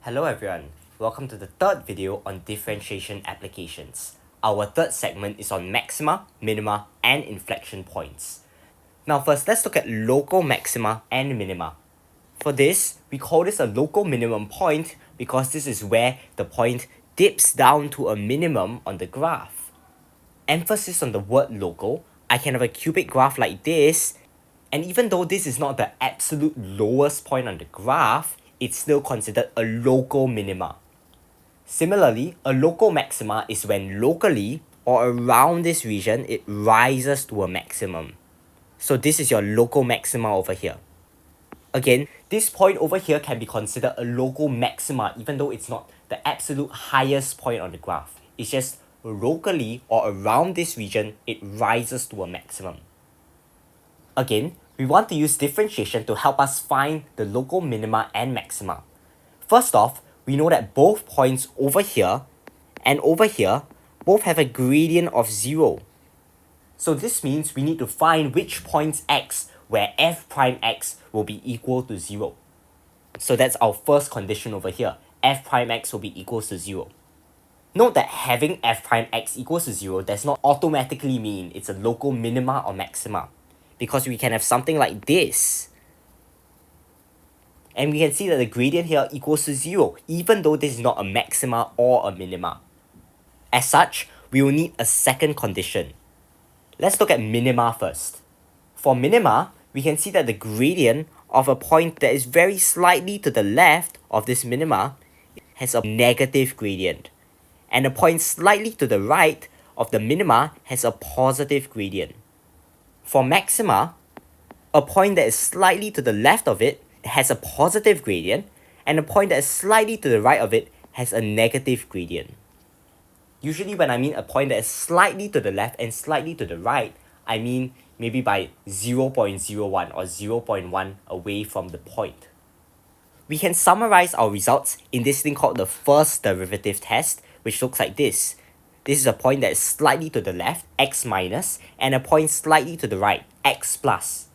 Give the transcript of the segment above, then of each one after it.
Hello everyone, welcome to the third video on differentiation applications. Our third segment is on maxima, minima, and inflection points. Now first, let's look at local maxima and minima. For this, we call this a local minimum point because this is where the point dips down to a minimum on the graph. Emphasis on the word local, I can have a cubic graph like this, and even though this is not the absolute lowest point on the graph, it's still considered a local minima. Similarly, a local maxima is when locally or around this region it rises to a maximum. So this is your local maxima over here. Again, this point over here can be considered a local maxima even though it's not the absolute highest point on the graph. It's just locally or around this region it rises to a maximum. Again, we want to use differentiation to help us find the local minima and maxima. First off, we know that both points over here and over here both have a gradient of 0. So this means we need to find which points x where f prime x will be equal to 0. So that's our first condition over here. F prime x will be equal to 0. Note that having f prime x equals to 0 does not automatically mean it's a local minima or maxima, because we can have something like this. And we can see that the gradient here equals to 0, even though this is not a maxima or a minima. As such, we will need a second condition. Let's look at minima first. For minima, we can see that the gradient of a point that is very slightly to the left of this minima has a negative gradient, and a point slightly to the right of the minima has a positive gradient. For maxima, a point that is slightly to the left of it has a positive gradient, and a point that is slightly to the right of it has a negative gradient. Usually when I mean a point that is slightly to the left and slightly to the right, I mean maybe by 0.01 or 0.1 away from the point. We can summarize our results in this thing called the first derivative test, which looks like this. This is a point that is slightly to the left, x minus, and a point slightly to the right, x plus.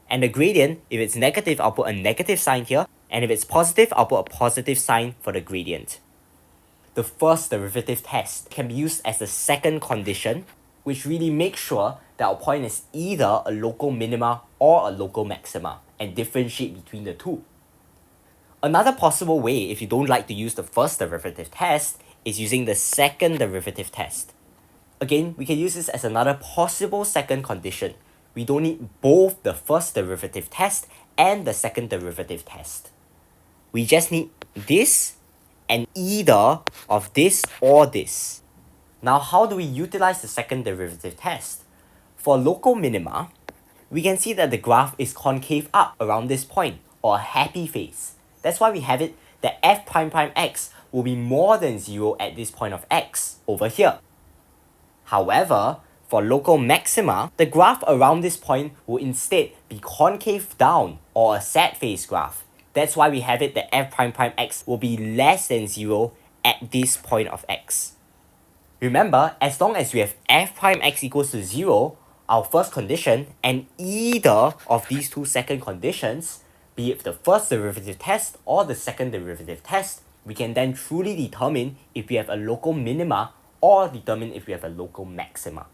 And the gradient, if it's negative, I'll put a negative sign here, and if it's positive, I'll put a positive sign for the gradient. The first derivative test can be used as the second condition, which really makes sure that our point is either a local minima or a local maxima, and differentiate between the two. Another possible way, if you don't like to use the first derivative test, is using the second derivative test. Again, we can use this as another possible second condition. We don't need both the first derivative test and the second derivative test. We just need this and either of this or this. Now, how do we utilize the second derivative test? For local minima, we can see that the graph is concave up around this point, or a happy face. That's why we have it that f prime prime x will be more than 0 at this point of x over here. However, for local maxima, the graph around this point will instead be concave down, or a sad face graph. That's why we have it that f prime prime x will be less than 0 at this point of x. Remember, as long as we have f prime x equals to 0, our first condition, and either of these two second conditions, be it the first derivative test or the second derivative test, we can then truly determine if we have a local minima or determine if we have a local maxima.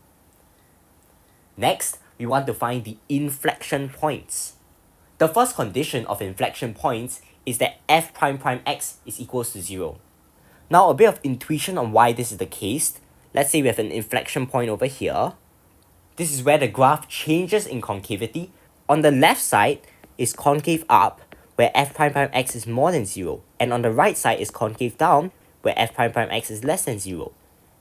Next, we want to find the inflection points. The first condition of inflection points is that f prime prime x is equals to 0. Now, a bit of intuition on why this is the case. Let's say we have an inflection point over here. This is where the graph changes in concavity. On the left side is concave up, where f prime prime x is more than 0. And on the right side is concave down, where f prime prime x is less than 0.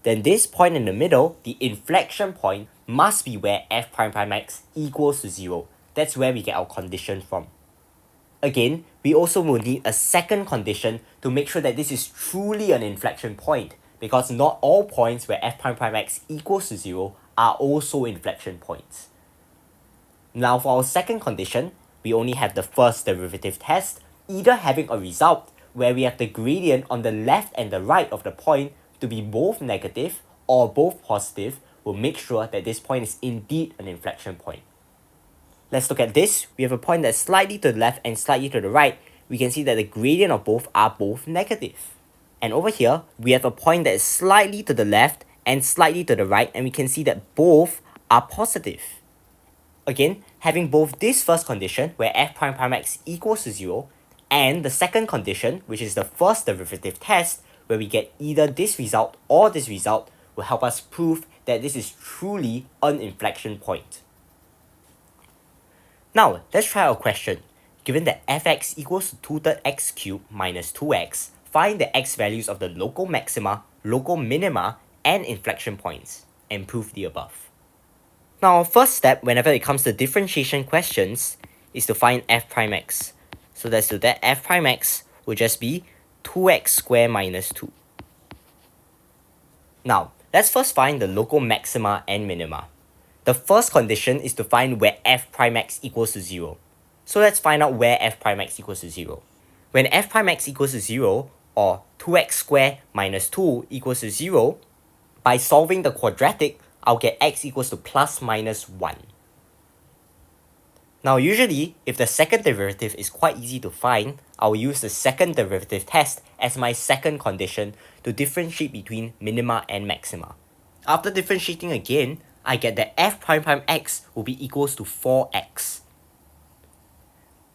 Then this point in the middle, the inflection point, must be where f prime prime x equals to 0. That's where we get our condition from. Again, we also will need a second condition to make sure that this is truly an inflection point, because not all points where f prime prime x equals to 0 are also inflection points. Now for our second condition, we only have the first derivative test, either having a result where we have the gradient on the left and the right of the point to be both negative or both positive, will make sure that this point is indeed an inflection point. Let's look at this. We have a point that's slightly to the left and slightly to the right, we can see that the gradient of both are both negative. And over here, we have a point that is slightly to the left and slightly to the right, and we can see that both are positive. Again, having both this first condition, where f prime prime x equals to 0, and the second condition, which is the first derivative test, where we get either this result or this result, will help us prove that this is truly an inflection point. Now, let's try our question. Given that fx equals to 2/3 x cubed minus 2x, find the x values of the local maxima, local minima, and inflection points, and prove the above. Now, our first step whenever it comes to differentiation questions is to find f prime x. So let's do that. F prime x will just be 2x squared minus 2. Now, let's first find the local maxima and minima. The first condition is to find where f prime x equals to 0. So let's find out where f prime x equals to 0. When f prime x equals to 0, or 2x squared minus 2 equals to 0, by solving the quadratic, I'll get x equals to plus minus 1. Now usually, if the second derivative is quite easy to find, I'll use the second derivative test as my second condition to differentiate between minima and maxima. After differentiating again, I get that f prime prime x will be equals to 4x.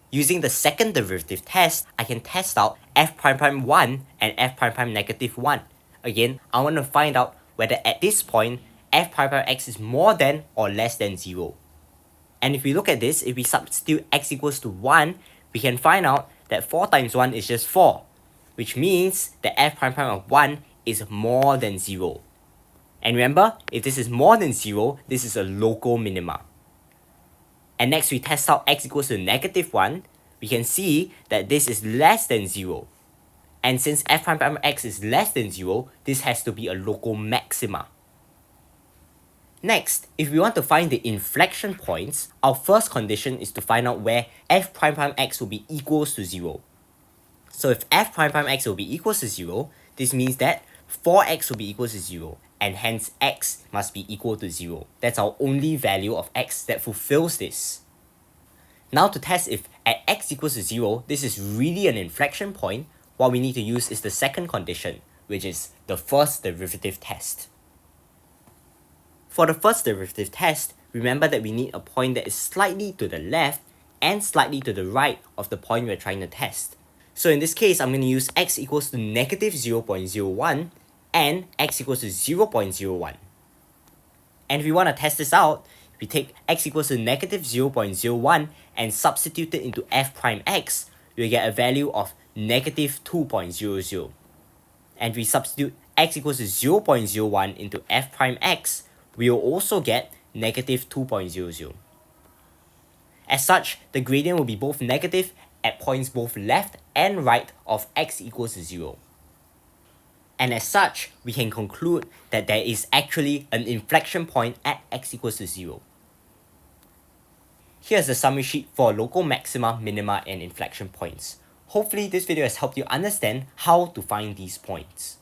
Using the second derivative test, I can test out f prime prime 1 and f prime prime negative 1. Again, I want to find out whether at this point, f prime prime x is more than or less than 0. And if we look at this, if we substitute x equals to 1, we can find out that 4 times 1 is just 4, which means that f prime prime of 1 is more than 0. And remember, if this is more than 0, this is a local minima. And next we test out x equals to negative 1, we can see that this is less than 0. And since f prime prime x is less than 0, this has to be a local maxima. Next, if we want to find the inflection points, our first condition is to find out where f prime prime x will be equals to 0. So if f prime prime x will be equals to 0, this means that 4x will be equals to 0, and hence x must be equal to 0. That's our only value of x that fulfills this. Now to test if at x equals to 0, this is really an inflection point, what we need to use is the second condition, which is the first derivative test. For the first derivative test, remember that we need a point that is slightly to the left and slightly to the right of the point we're trying to test. So in this case, I'm going to use x equals to negative 0.01 and x equals to 0.01. And if we want to test this out, we take x equals to negative 0.01 and substitute it into f prime x, we get a value of negative 2.00. And if we substitute x equals to 0.01 into f prime x, we will also get negative 2.00. As such, the gradient will be both negative at points both left and right of x equals to 0. And as such, we can conclude that there is actually an inflection point at x equals to 0. Here's the summary sheet for local maxima, minima, and inflection points. Hopefully this video has helped you understand how to find these points.